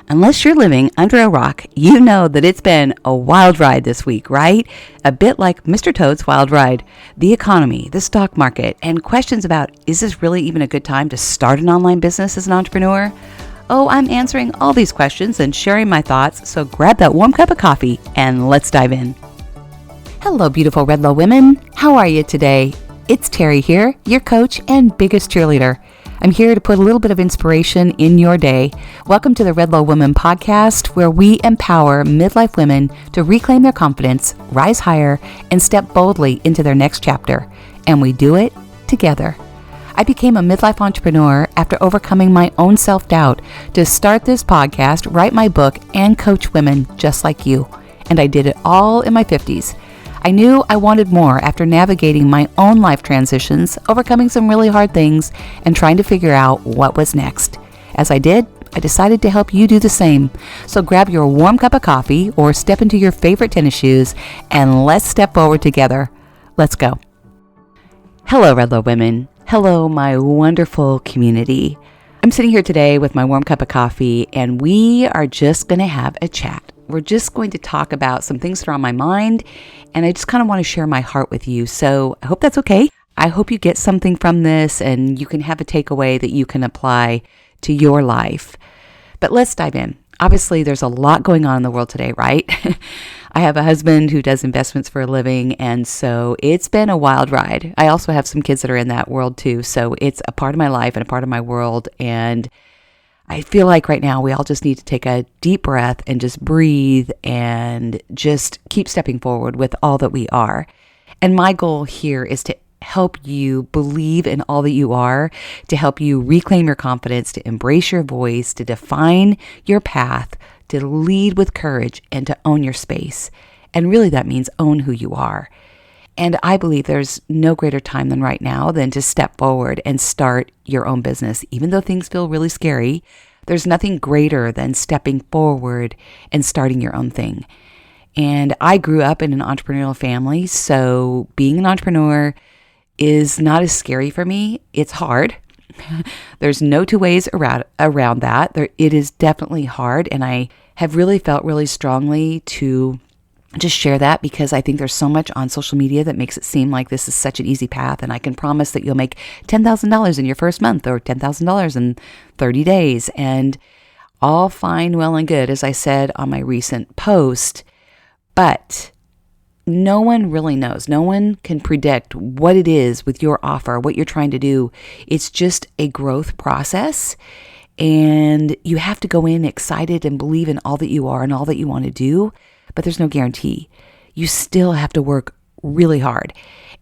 Unless you're living under a rock, you know that it's been a wild ride this week, right? A bit like Mr. Toad's wild ride. The economy, the stock market, and questions about, is this really even a good time to start an online business as an entrepreneur? Oh, I'm answering all these questions and sharing my thoughts, so grab that warm cup of coffee and let's dive in. Hello, beautiful Redlo women. How are you today? It's Terri here, your coach and biggest cheerleader. I'm here to put a little bit of inspiration in your day. Welcome to the Redlo Women podcast, where we empower midlife women to reclaim their confidence, rise higher, and step boldly into their next chapter. And we do it together. I became a midlife entrepreneur after overcoming my own self-doubt to start this podcast, write my book, and coach women just like you. And I did it all in my 50s. I knew I wanted more after navigating my own life transitions, overcoming some really hard things, and trying to figure out what was next. As I did, I decided to help you do the same. So grab your warm cup of coffee or step into your favorite tennis shoes and let's step forward together. Let's go. Hello, Redlo women. Hello, my wonderful community. I'm sitting here today with my warm cup of coffee, and we are just going to have a chat. We're just going to talk about some things that are on my mind, and I just kind of want to share my heart with you. So I hope that's okay. I hope you get something from this and you can have a takeaway that you can apply to your life. But let's dive in. Obviously, there's a lot going on in the world today, right? I have a husband who does investments for a living, and so it's been a wild ride. I also have some kids that are in that world too, so it's a part of my life and a part of my world, and I feel like right now we all just need to take a deep breath and just breathe and just keep stepping forward with all that we are. And my goal here is to help you believe in all that you are, to help you reclaim your confidence, to embrace your voice, to define your path, to lead with courage, and to own your space. And really that means own who you are. And I believe there's no greater time than right now than to step forward and start your own business. Even though things feel really scary, there's nothing greater than stepping forward and starting your own thing. And I grew up in an entrepreneurial family, so being an entrepreneur is not as scary for me. It's hard. There's no two ways around that. It is definitely hard, and I have really felt really strongly to just share that because I think there's so much on social media that makes it seem like this is such an easy path, and I can promise that you'll make $10,000 in your first month or $10,000 in 30 days, and all fine, well, and good, as I said on my recent post, but no one really knows. No one can predict what it is with your offer, what you're trying to do. It's just a growth process, and you have to go in excited and believe in all that you are and all that you want to do, but there's no guarantee. You still have to work really hard.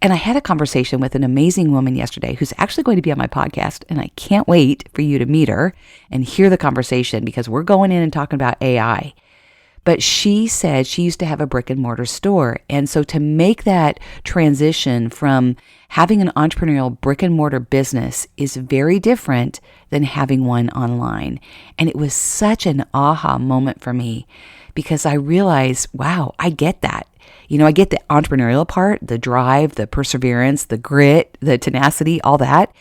And I had a conversation with an amazing woman yesterday who's actually going to be on my podcast, and I can't wait for you to meet her and hear the conversation because we're going in and talking about AI. But she said she used to have a brick and mortar store. And so to make that transition from having an entrepreneurial brick and mortar business is very different than having one online. And it was such an aha moment for me because I realized, wow, I get that. You know, I get the entrepreneurial part, the drive, the perseverance, the grit, the tenacity, all that.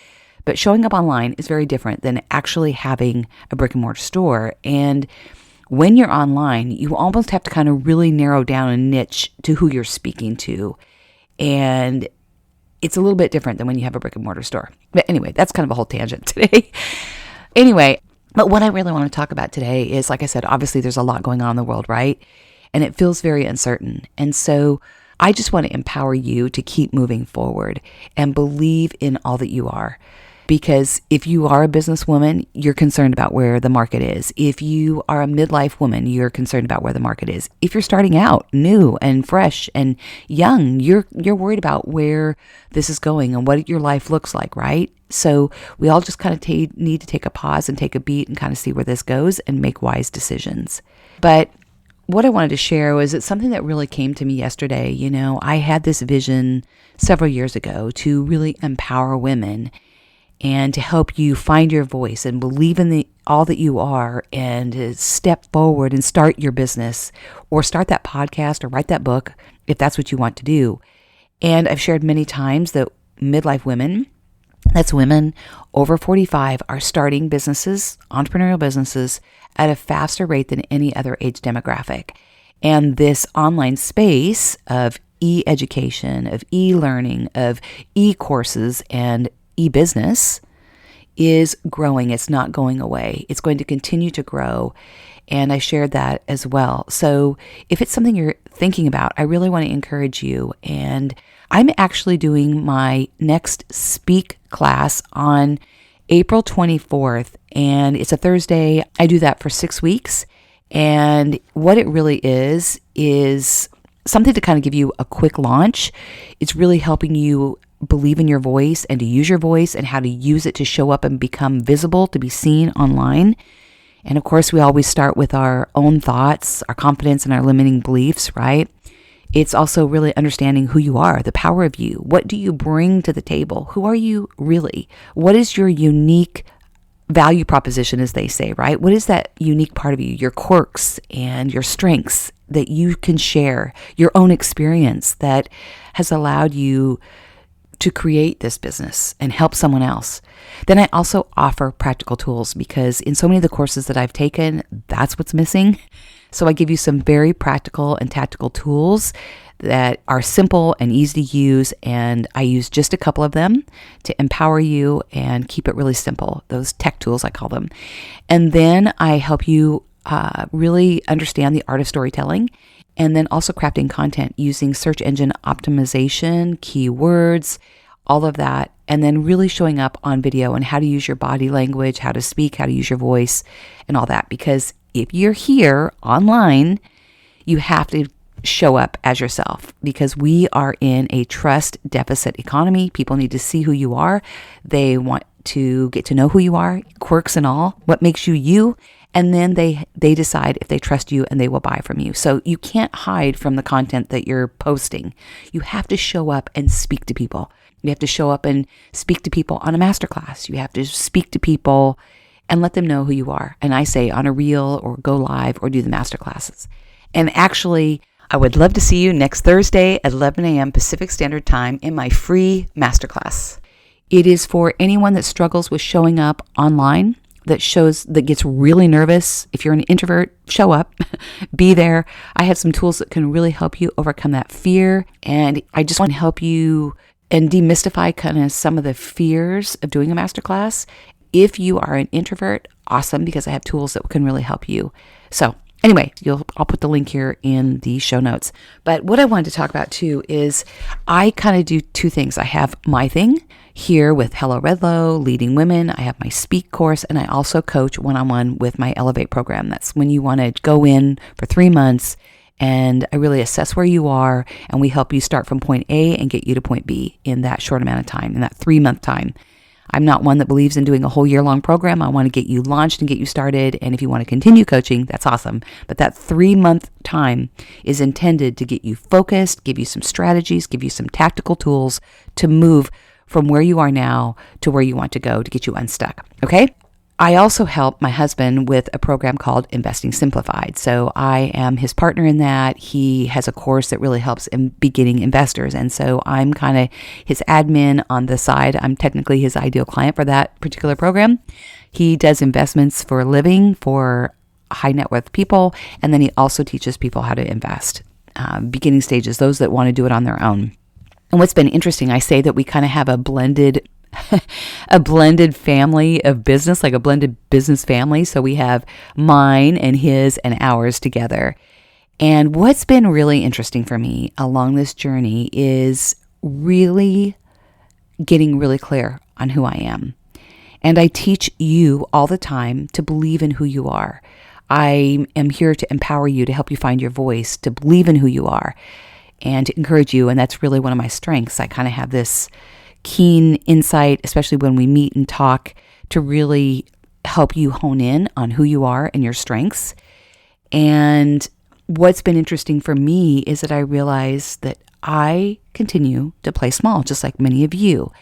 But showing up online is very different than actually having a brick and mortar store. And when you're online, you almost have to kind of really narrow down a niche to who you're speaking to. And it's a little bit different than when you have a brick and mortar store. But anyway, that's kind of a whole tangent today. But what I really want to talk about today is, like I said, obviously there's a lot going on in the world, right? And it feels very uncertain. And so I just want to empower you to keep moving forward and believe in all that you are. Because if you are a businesswoman, you're concerned about where the market is. If you are a midlife woman, you're concerned about where the market is. If you're starting out new and fresh and young, you're worried about where this is going and what your life looks like, right? So we all just kind of need to take a pause and take a beat and kind of see where this goes and make wise decisions. But what I wanted to share was it's something that really came to me yesterday. You know, I had this vision several years ago to really empower women and to help you find your voice and believe in all that you are and to step forward and start your business or start that podcast or write that book if that's what you want to do. And I've shared many times that midlife women That's women over 45 are starting businesses, entrepreneurial businesses, at a faster rate than any other age demographic. And this online space of e-education, of e-learning, of e-courses, and e-business is growing. It's not going away. It's going to continue to grow. And I shared that as well. So if it's something you're thinking about, I really want to encourage you. And I'm actually doing my next Speak class on April 24th, and it's a Thursday. I do that for 6 weeks. And what it really is something to kind of give you a quick launch. It's really helping you believe in your voice and to use your voice and how to use it to show up and become visible, to be seen online. And of course, we always start with our own thoughts, our confidence, and our limiting beliefs, right? It's also really understanding who you are, the power of you. What do you bring to the table? Who are you really? What is your unique value proposition, as they say, right? What is that unique part of you, your quirks and your strengths that you can share, your own experience that has allowed you to create this business and help someone else? Then I also offer practical tools, because in so many of the courses that I've taken, that's what's missing. So I give you some very practical and tactical tools that are simple and easy to use, and I use just a couple of them to empower you and keep it really simple. Those tech tools, I call them. And then I help you really understand the art of storytelling, and then also crafting content using search engine optimization, keywords, all of that, and then really showing up on video and how to use your body language, how to speak, how to use your voice, and all that. Because if you're here online, you have to show up as yourself, because we are in a trust deficit economy. People need to see who you are. They want to get to know who you are, quirks and all, what makes you you. And then they decide if they trust you and they will buy from you. So you can't hide from the content that you're posting. You have to show up and speak to people. You have to show up and speak to people on a masterclass. You have to speak to people and let them know who you are. And I say on a reel or go live or do the masterclasses. And actually, I would love to see you next Thursday at 11 a.m. Pacific Standard Time in my free masterclass. It is for anyone that struggles with showing up online, that gets really nervous. If you're an introvert, show up, be there. I have some tools that can really help you overcome that fear. And I just want to help you and demystify kind of some of the fears of doing a masterclass. If you are an introvert, awesome, because I have tools that can really help you. So anyway, I'll put the link here in the show notes. But what I wanted to talk about too is I kind of do two things. I have my thing here with Hello Redlo, Leading Women. I have my Speak course, and I also coach one-on-one with my Elevate program. That's when you want to go in for 3 months, and I really assess where you are, and we help you start from point A and get you to point B in that short amount of time, in that 3-month time. I'm not one that believes in doing a whole year-long program. I want to get you launched and get you started. And if you want to continue coaching, that's awesome. But that 3-month time is intended to get you focused, give you some strategies, give you some tactical tools to move from where you are now to where you want to go, to get you unstuck. Okay? I also help my husband with a program called Investing Simplified. So I am his partner in that. He has a course that really helps in beginning investors. And so I'm kind of his admin on the side. I'm technically his ideal client for that particular program. He does investments for a living for high net worth people. And then he also teaches people how to invest, beginning stages, those that want to do it on their own. And what's been interesting, I say that we kind of have a blended family of business, like a blended business family. So we have mine and his and ours together. And what's been really interesting for me along this journey is really getting really clear on who I am. And I teach you all the time to believe in who you are. I am here to empower you, to help you find your voice, to believe in who you are, and to encourage you. And that's really one of my strengths. I kind of have this keen insight, especially when we meet and talk, to really help you hone in on who you are and your strengths. And what's been interesting for me is that I realize that I continue to play small, just like many of you.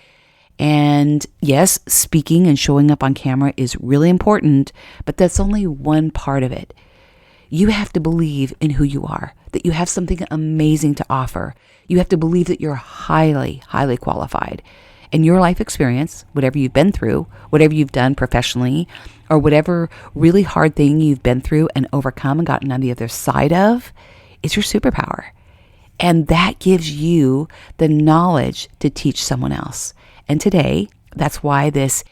And yes, speaking and showing up on camera is really important, but that's only one part of it. You have to believe in who you are, that you have something amazing to offer. You have to believe that you're highly, highly qualified. And your life experience, whatever you've been through, whatever you've done professionally, or whatever really hard thing you've been through and overcome and gotten on the other side of, is your superpower. And that gives you the knowledge to teach someone else. And today, that's why this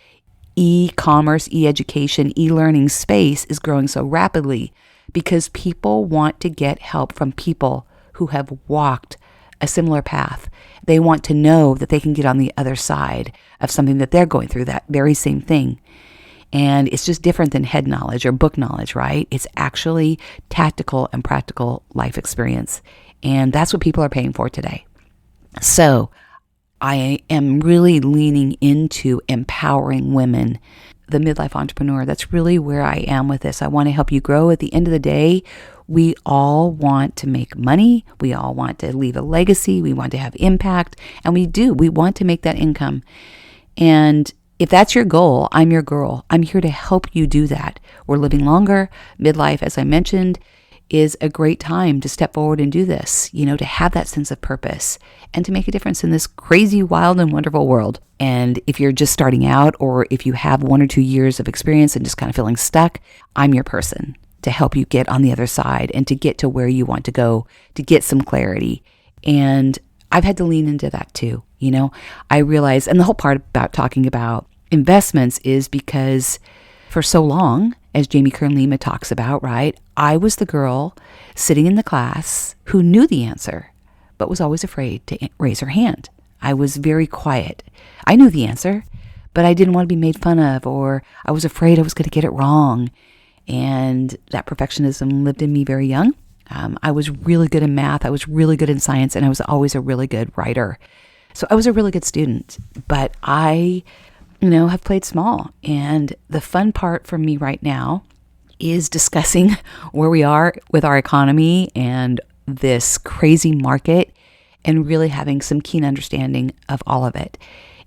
e-commerce, e-education, e-learning space is growing so rapidly, because people want to get help from people who have walked a similar path. They want to know that they can get on the other side of something that they're going through, that very same thing. And it's just different than head knowledge or book knowledge, right? It's actually tactical and practical life experience. And that's what people are paying for today. So I am really leaning into empowering women, the midlife entrepreneur. That's really where I am with this. I want to help you grow. At the end of the day, we all want to make money. We all want to leave a legacy. We want to have impact. And we do. We want to make that income. And if that's your goal, I'm your girl. I'm here to help you do that. We're living longer. Midlife, as I mentioned, is a great time to step forward and do this, to have that sense of purpose and to make a difference in this crazy, wild, and wonderful world. And if you're just starting out, or if you have 1 or 2 years of experience and just kind of feeling stuck, I'm your person to help you get on the other side and to get to where you want to go, to get some clarity. And I've had to lean into that too. I realize, and the whole part about talking about investments is because for so long, as Jamie Kern-Lima talks about, right, I was the girl sitting in the class who knew the answer, but was always afraid to raise her hand. I was very quiet. I knew the answer, but I didn't want to be made fun of, or I was afraid I was going to get it wrong. And that perfectionism lived in me very young. I was really good in math. I was really good in science, and I was always a really good writer. So I was a really good student, but I have played small. And the fun part for me right now is discussing where we are with our economy and this crazy market, and really having some keen understanding of all of it,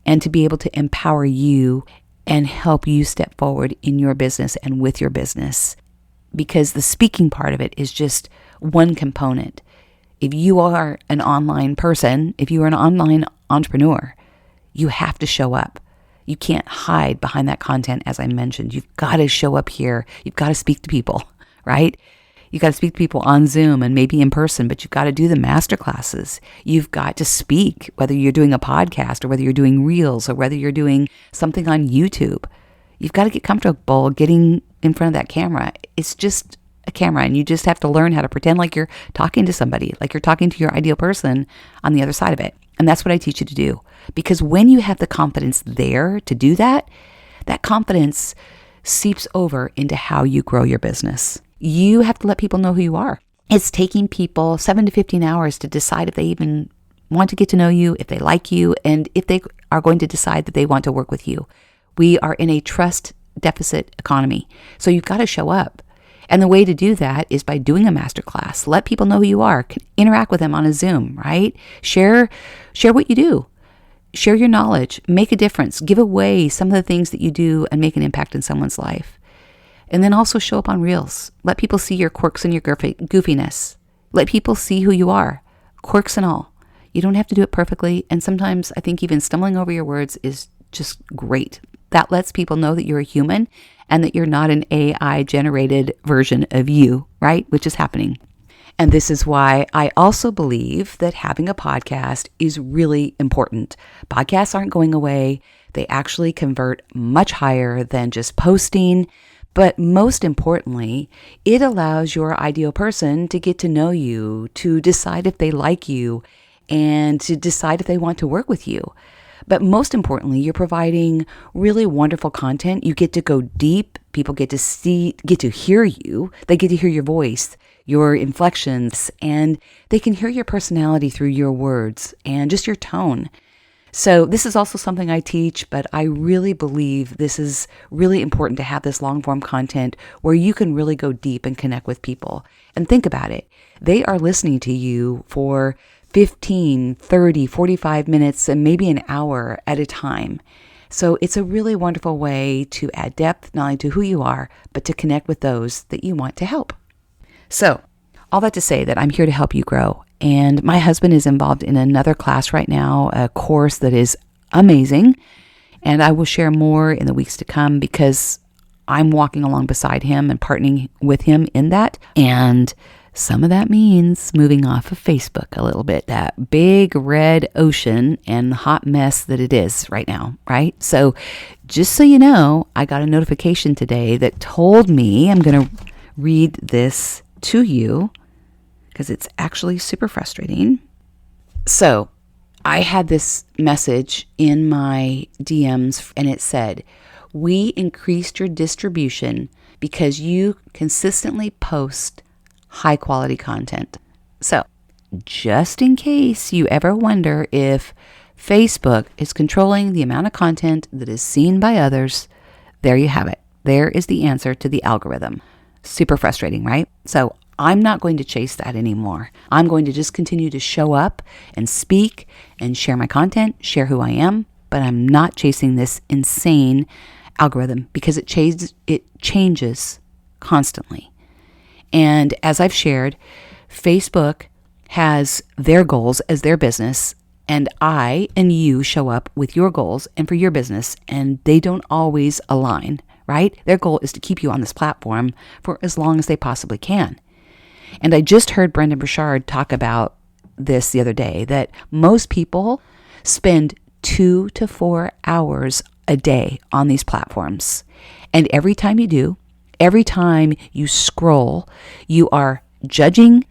and to be able to empower you and help you step forward in your business and with your business. Because the speaking part of it is just one component. If you are an online person, if you are an online entrepreneur, you have to show up. You can't hide behind that content, as I mentioned. You've got to show up here. You've got to speak to people, right? You've got to speak to people on Zoom and maybe in person, but you've got to do the master classes. You've got to speak, whether you're doing a podcast or whether you're doing reels or whether you're doing something on YouTube. You've got to get comfortable getting in front of that camera. It's just a camera, and you just have to learn how to pretend like you're talking to somebody, like you're talking to your ideal person on the other side of it. And that's what I teach you to do. Because when you have the confidence there to do that, that confidence seeps over into how you grow your business. You have to let people know who you are. It's taking people 7 to 15 hours to decide if they even want to get to know you, if they like you, and if they are going to decide that they want to work with you. We are in a trust deficit economy. So you've got to show up. And the way to do that is by doing a masterclass. Let people know who you are. Interact with them on a Zoom, right? Share what you do. Share your knowledge. Make a difference. Give away some of the things that you do and make an impact in someone's life. And then also show up on Reels. Let people see your quirks and your goofiness. Let people see who you are, quirks and all. You don't have to do it perfectly. And sometimes I think even stumbling over your words is just great. That lets people know that you're a human and that you're not an AI-generated version of you, right? Which is happening. And this is why I also believe that having a podcast is really important. Podcasts aren't going away. They actually convert much higher than just posting. But most importantly, it allows your ideal person to get to know you, to decide if they like you, and to decide if they want to work with you. But most importantly, you're providing really wonderful content. You get to go deep. People get to hear you. They get to hear your voice, your inflections, and they can hear your personality through your words and just your tone. So this is also something I teach, but I really believe this is really important to have this long form content where you can really go deep and connect with people. And think about it. They are listening to you for 15, 30, 45 minutes, and maybe an hour at a time. So it's a really wonderful way to add depth, not only to who you are, but to connect with those that you want to help. So all that to say that I'm here to help you grow. And my husband is involved in another class right now, a course that is amazing. And I will share more in the weeks to come because I'm walking along beside him and partnering with him in that. And some of that means moving off of Facebook a little bit, that big red ocean and hot mess that it is right now, right? So just so you know, I got a notification today that told me, I'm going to read this to you because it's actually super frustrating. So I had this message in my DMs and it said, "We increased your distribution because you consistently post high quality content." So just in case you ever wonder if Facebook is controlling the amount of content that is seen by others, there you have it. There is the answer to the algorithm. Super frustrating, right? So I'm not going to chase that anymore. I'm going to just continue to show up and speak and share my content, share who I am, but I'm not chasing this insane algorithm because it changes constantly. And as I've shared, Facebook has their goals as their business, and I and you show up with your goals and for your business, and they don't always align, right? Their goal is to keep you on this platform for as long as they possibly can. And I just heard Brendan Burchard talk about this the other day, that most people spend 2 to 4 hours a day on these platforms. And every time you do, every time you scroll, you are judging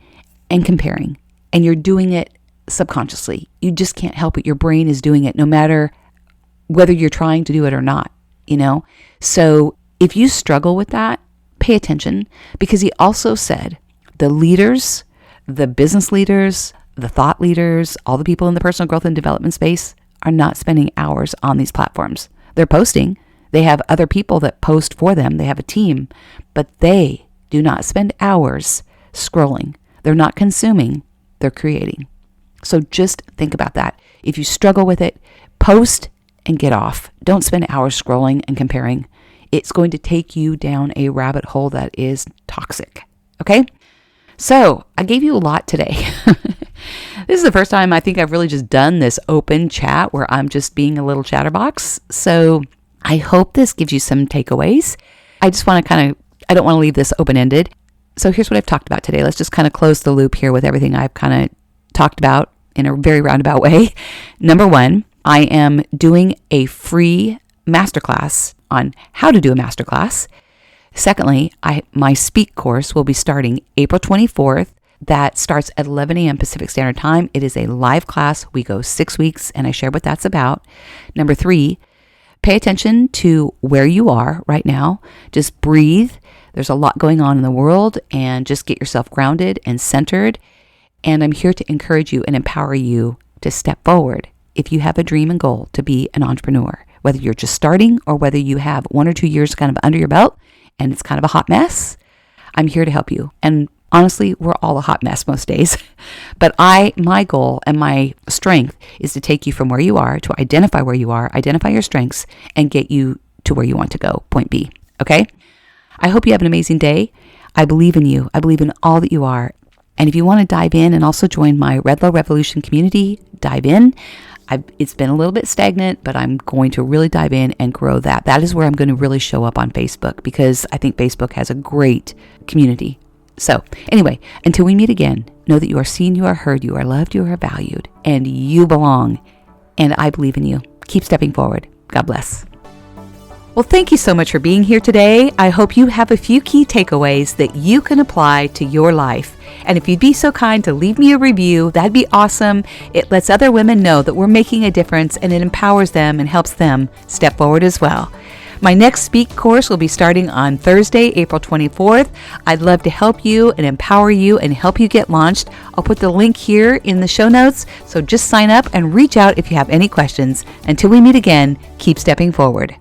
and comparing, and you're doing it subconsciously. You just can't help it. Your brain is doing it no matter whether you're trying to do it or not, you know? So if you struggle with that, pay attention, because he also said the leaders, the business leaders, the thought leaders, all the people in the personal growth and development space are not spending hours on these platforms. They're posting. They have other people that post for them. They have a team, but they do not spend hours scrolling. They're not consuming. They're creating. So just think about that. If you struggle with it, post and get off. Don't spend hours scrolling and comparing. It's going to take you down a rabbit hole that is toxic. Okay? So I gave you a lot today. This is the first time I think I've really just done this open chat where I'm just being a little chatterbox. So I hope this gives you some takeaways. I just want to I don't want to leave this open-ended. So here's what I've talked about today. Let's just kind of close the loop here with everything I've kind of talked about in a very roundabout way. Number 1, I am doing a free masterclass on how to do a masterclass. Secondly, my Speak course will be starting April 24th. That starts at 11 a.m. Pacific Standard Time. It is a live class. We go 6 weeks, and I share what that's about. Number 3, pay attention to where you are right now. Just breathe. There's a lot going on in the world, and just get yourself grounded and centered. And I'm here to encourage you and empower you to step forward if you have a dream and goal to be an entrepreneur, whether you're just starting or whether you have 1 or 2 years kind of under your belt and it's kind of a hot mess. I'm here to help you. And honestly, we're all a hot mess most days. But my goal and my strength is to take you from where you are, to identify where you are, identify your strengths, and get you to where you want to go, point B. Okay? I hope you have an amazing day. I believe in you. I believe in all that you are. And if you want to dive in and also join my Redlo Revolution community, dive in. It's been a little bit stagnant, but I'm going to really dive in and grow that. That is where I'm going to really show up on Facebook, because I think Facebook has a great community. So anyway, until we meet again, know that you are seen, you are heard, you are loved, you are valued, and you belong. And I believe in you. Keep stepping forward. God bless. Well, thank you so much for being here today. I hope you have a few key takeaways that you can apply to your life. And if you'd be so kind to leave me a review, that'd be awesome. It lets other women know that we're making a difference, and it empowers them and helps them step forward as well. My next Speak course will be starting on Thursday, April 24th. I'd love to help you and empower you and help you get launched. I'll put the link here in the show notes. So just sign up and reach out if you have any questions. Until we meet again, keep stepping forward.